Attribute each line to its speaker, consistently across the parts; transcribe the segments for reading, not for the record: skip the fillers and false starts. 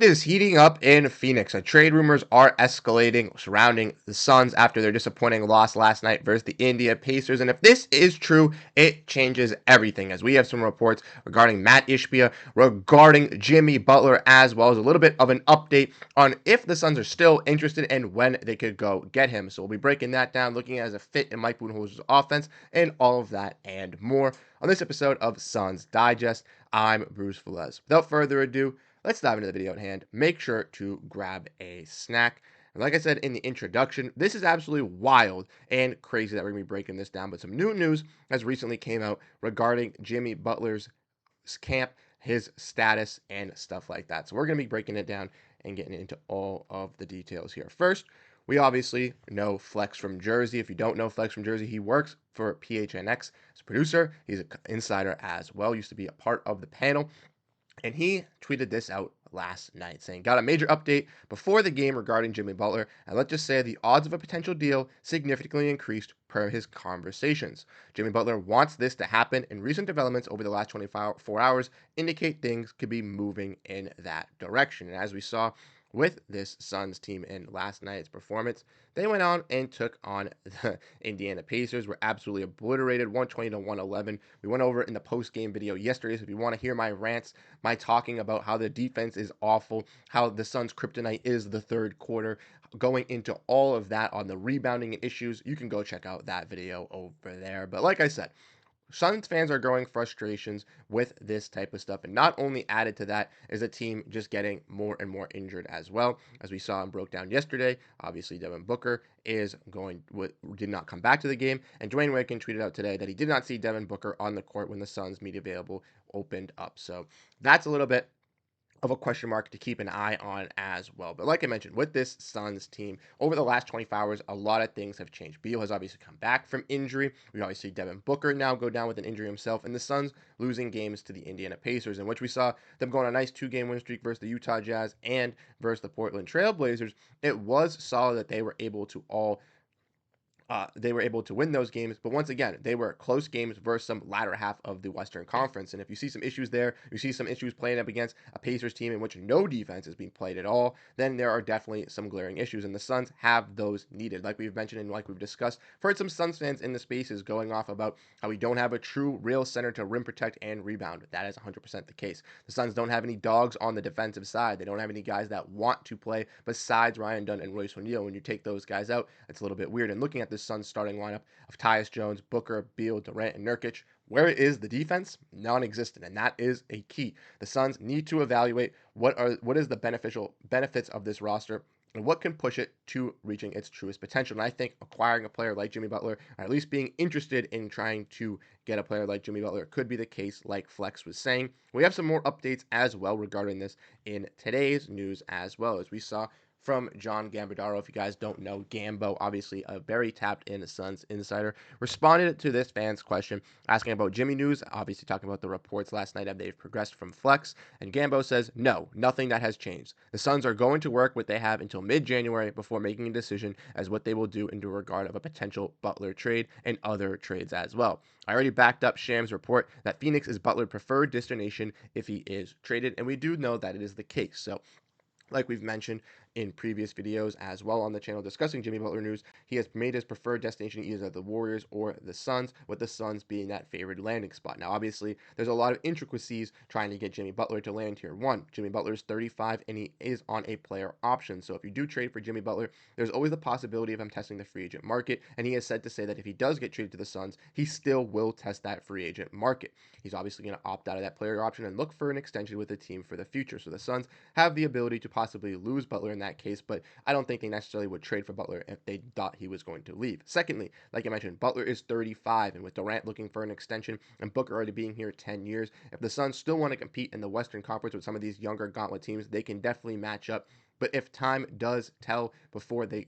Speaker 1: It is heating up in Phoenix. Trade rumors are escalating surrounding the Suns after their disappointing loss last night versus the Indiana Pacers. And if this is true, it changes everything, as we have some reports regarding Matt Ishbia, regarding Jimmy Butler, as well as a little bit of an update on if the Suns are still interested and when they could go get him. So we'll be breaking that down, looking at as a fit in Mike Budenholzer's offense, and all of that and more on this episode of Suns Digest. I'm Bruce Velez. Without further ado, let's dive into the video at hand. Make sure to grab a snack. And like I said in the introduction, this is absolutely wild and crazy that we're going to be breaking this down. But some new news has recently came out regarding Jimmy Butler's camp, his status, and stuff like that. So we're going to be breaking it down and getting into all of the details here. First, we obviously know Flex from Jersey. If you don't know Flex from Jersey, he works for PHNX as a producer. He's an insider as well, used to be a part of the panel. And he tweeted this out last night saying, got a major update before the game regarding Jimmy Butler, and let's just say the odds of a potential deal significantly increased per his conversations. Jimmy Butler wants this to happen, and recent developments over the last 24 hours indicate things could be moving in that direction. And as we saw with this Suns team in last night's performance, they went on and took on the Indiana Pacers, were absolutely obliterated 120 to 111. We went over in the post-game video yesterday, so if you want to hear my rants, my talking about how the defense is awful, how the Suns' kryptonite is the third quarter, going into all of that on the rebounding issues, you can go check out that video over there. But like I said, Suns fans are growing frustrations with this type of stuff. And not only added to that is the team just getting more and more injured as well. As we saw and broke down yesterday, obviously Devin Booker did not come back to the game. And Dwayne Wade tweeted out today that he did not see Devin Booker on the court when the Suns media available opened up. So that's a little bit of a question mark to keep an eye on as well. But like I mentioned, with this Suns team, over the last 24 hours, a lot of things have changed. Beal has obviously come back from injury. We obviously see Devin Booker now go down with an injury himself, and the Suns losing games to the Indiana Pacers, in which we saw them go on a nice 2-game win streak versus the Utah Jazz and versus the Portland Trail Blazers. It was solid that they were able to win those games, but once again, they were close games versus some latter half of the Western Conference. And if you see some issues there, you see some issues playing up against a Pacers team in which no defense is being played at all, then there are definitely some glaring issues, and the Suns have those needed. Like we've mentioned and like we've discussed, I've heard some Suns fans in the spaces going off about how we don't have a true, real center to rim protect and rebound. That is 100% the case. The Suns don't have any dogs on the defensive side. They don't have any guys that want to play besides Ryan Dunn and Royce O'Neal. When you take those guys out, it's a little bit weird. And looking at this Suns starting lineup of Tyus Jones, Booker, Beal, Durant, and Nurkic, where is the defense? Non-existent, and that is a key. The Suns need to evaluate what is the benefits of this roster and what can push it to reaching its truest potential. And I think acquiring a player like Jimmy Butler, or at least being interested in trying to get a player like Jimmy Butler, could be the case, like Flex was saying. We have some more updates as well regarding this in today's news as well, as we saw from John Gambadaro. If you guys don't know, Gambo, obviously a very tapped in Suns insider, responded to this fan's question asking about Jimmy news, obviously talking about the reports last night that they've progressed from Flex. And Gambo says, no, nothing that has changed. The Suns are going to work what they have until mid-January before making a decision as what they will do in regard of a potential Butler trade and other trades as well. I already backed up Sham's report that Phoenix is Butler's preferred destination if he is traded, and we do know that it is the case. So like we've mentioned in previous videos as well on the channel discussing Jimmy Butler news, he has made his preferred destination either the Warriors or the Suns, with the Suns being that favored landing spot. Now, obviously, there's a lot of intricacies trying to get Jimmy Butler to land here. One, Jimmy Butler is 35 and he is on a player option. So if you do trade for Jimmy Butler, there's always the possibility of him testing the free agent market. And he has said to say that if he does get traded to the Suns, he still will test that free agent market. He's obviously going to opt out of that player option and look for an extension with the team for the future. So the Suns have the ability to possibly lose Butler in that case, but I don't think they necessarily would trade for Butler if they thought he was going to leave. Secondly, like I mentioned, Butler is 35, and with Durant looking for an extension and Booker already being here 10 years, if the Suns still want to compete in the Western Conference with some of these younger gauntlet teams, they can definitely match up. But if time does tell before they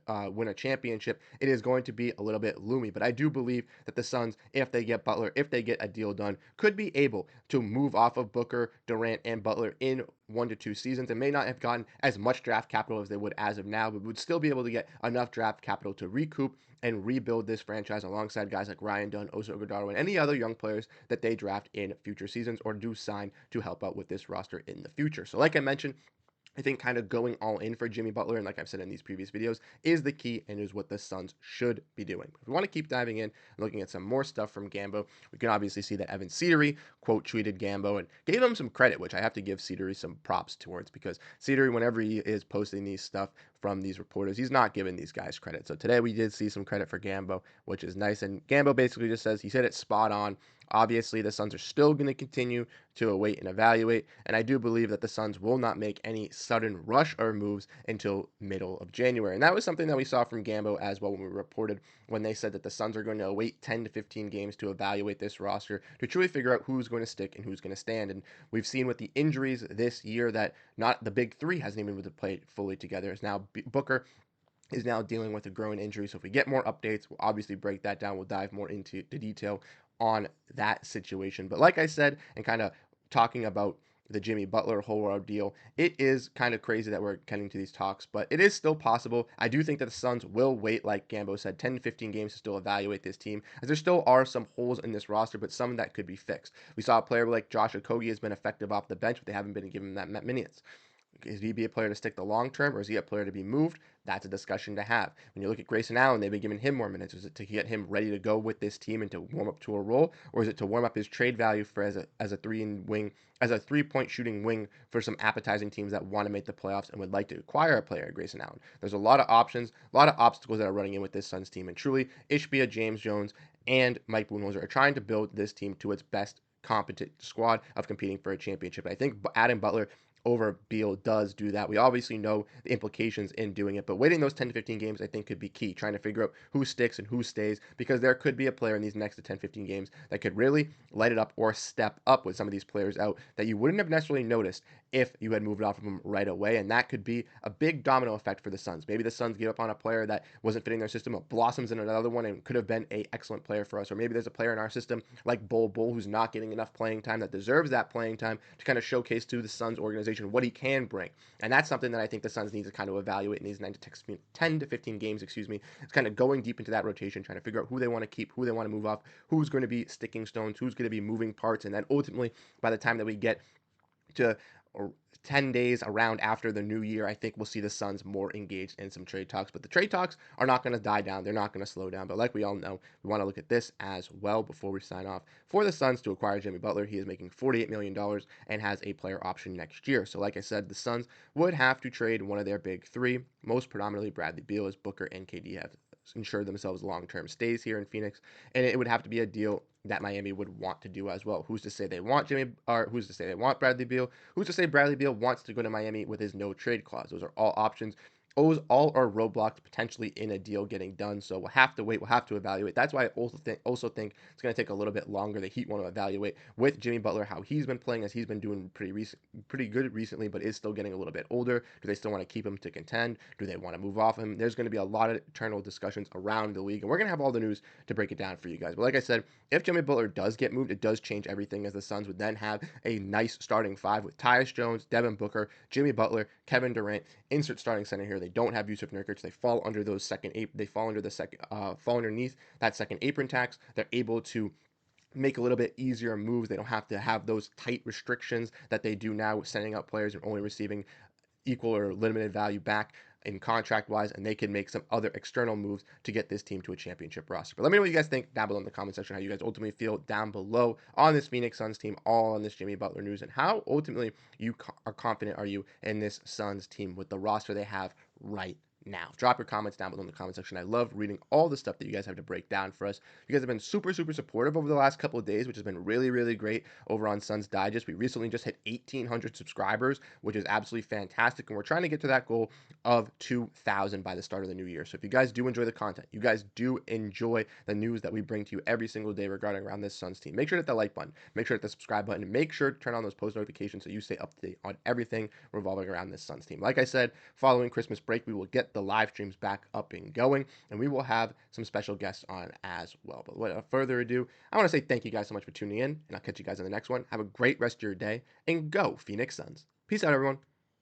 Speaker 1: win a championship, it is going to be a little bit loomy. But I do believe that the Suns, if they get Butler, if they get a deal done, could be able to move off of Booker, Durant, and Butler in 1 to 2 seasons, and may not have gotten as much draft capital as they would as of now, but would still be able to get enough draft capital to recoup and rebuild this franchise alongside guys like Ryan Dunn, Oso Ighodaro, and any other young players that they draft in future seasons or do sign to help out with this roster in the future. So like I mentioned, I think kind of going all in for Jimmy Butler, and like I've said in these previous videos, is the key and is what the Suns should be doing. If we want to keep diving in and looking at some more stuff from Gambo, we can obviously see that Evan Cedery quote tweeted Gambo and gave him some credit, which I have to give Cedery some props towards, because Cedery, whenever he is posting these stuff from these reporters, he's not giving these guys credit. So today we did see some credit for Gambo, which is nice. And Gambo basically just says he said it's spot on. Obviously, the Suns are still going to continue to await and evaluate, and I do believe that the Suns will not make any sudden rush or moves until middle of January. And that was something that we saw from Gambo as well when we reported, when they said that the Suns are going to wait 10 to 15 games to evaluate this roster to truly figure out who's going to stick and who's going to stand. And we've seen with the injuries this year that not the big three hasn't even been played fully together. It's now Booker is now dealing with a growing injury. So if we get more updates, we'll obviously break that down. We'll dive more into the detail on that situation. But like I said, and kind of talking about the Jimmy Butler whole world deal, it is kind of crazy that we're getting to these talks, but it is still possible. I do think that the Suns will wait, like Gambo said, 10 to 15 games to still evaluate this team, as there still are some holes in this roster, but some that could be fixed. We saw a player like Josh Okogie has been effective off the bench, but they haven't been giving him that minutes. Is he be a player to stick the long term, or is he a player to be moved? That's a discussion to have. When you look at Grayson Allen, they've been giving him more minutes. Is it to get him ready to go with this team and to warm up to a role, or is it to warm up his trade value for as a as a 3-point shooting wing for some appetizing teams that want to make the playoffs and would like to acquire a player, Grayson Allen? There's a lot of options, a lot of obstacles that are running in with this Suns team, and truly, Ishbia, James Jones, and Mike Budenholzer are trying to build this team to its best competent squad of competing for a championship. I think adding Butler over Beal does do that. We obviously know the implications in doing it, but waiting those 10 to 15 games I think could be key, trying to figure out who sticks and who stays, because there could be a player in these next to 10, 15 games that could really light it up or step up with some of these players out that you wouldn't have necessarily noticed if you had moved off of them right away, and that could be a big domino effect for the Suns. Maybe the Suns give up on a player that wasn't fitting their system, but blossoms in another one and could have been a excellent player for us, or maybe there's a player in our system like Bull who's not getting enough playing time that deserves that playing time to kind of showcase to the Suns organization what he can bring. And that's something that I think the Suns need to kind of evaluate in these 10 to 15 games, excuse me. It's kind of going deep into that rotation, trying to figure out who they want to keep, who they want to move off, who's going to be sticking stones, who's going to be moving parts, and then ultimately, by the time that we get to or 10 days around after the new year, I think we'll see the Suns more engaged in some trade talks. But the trade talks are not going to die down. They're not going to slow down. But like we all know, we want to look at this as well before we sign off. For the Suns to acquire Jimmy Butler, he is making $48 million and has a player option next year. So like I said, the Suns would have to trade one of their big three, most predominantly Bradley Beal, as Booker and KD have ensured themselves long-term stays here in Phoenix. And it would have to be a deal that Miami would want to do as well. Who's to say they want who's to say they want Bradley Beal? Who's to say Bradley Beal wants to go to Miami with his no trade clause? Those are all options. Those all are roadblocks potentially in a deal getting done. So we'll have to wait. We'll have to evaluate. That's why I also think it's going to take a little bit longer. The Heat want to evaluate with Jimmy Butler how he's been playing, as he's been doing pretty good recently, but is still getting a little bit older. Do they still want to keep him to contend? Do they want to move off him? There's going to be a lot of eternal discussions around the league, and we're going to have all the news to break it down for you guys. But like I said, if Jimmy Butler does get moved, it does change everything, as the Suns would then have a nice starting five with Tyus Jones, Devin Booker, Jimmy Butler, Kevin Durant. Insert starting center here. They don't have Yusuf Nurkic. They fall under those fall underneath that second apron tax. They're able to make a little bit easier moves. They don't have to have those tight restrictions that they do now with sending out players and only receiving equal or limited value back in contract wise, and they can make some other external moves to get this team to a championship roster. But let me know what you guys think down below in the comment section, how you guys ultimately feel down below on this Phoenix Suns team, all on this Jimmy Butler news, and how ultimately you are confident are you in this Suns team with the roster they have right now. Drop your comments down below in the comment section. I love reading all the stuff that you guys have to break down for us. You guys have been super supportive over the last couple of days, which has been really great over on Suns Digest. We recently just hit 1,800 subscribers, which is absolutely fantastic, and we're trying to get to that goal of 2,000 by the start of the new year. So if you guys do enjoy the content, you guys do enjoy the news that we bring to you every single day regarding around this Suns team, make sure to hit the like button, make sure to hit the subscribe button, and make sure to turn on those post notifications so you stay up to date on everything revolving around this Suns team. Like I said, following Christmas break, we will get the live streams back up and going, and we will have some special guests on as well. But without further ado, I want to say thank you guys so much for tuning in, and I'll catch you guys in the next one. Have a great rest of your day, and go Phoenix Suns. Peace out, everyone.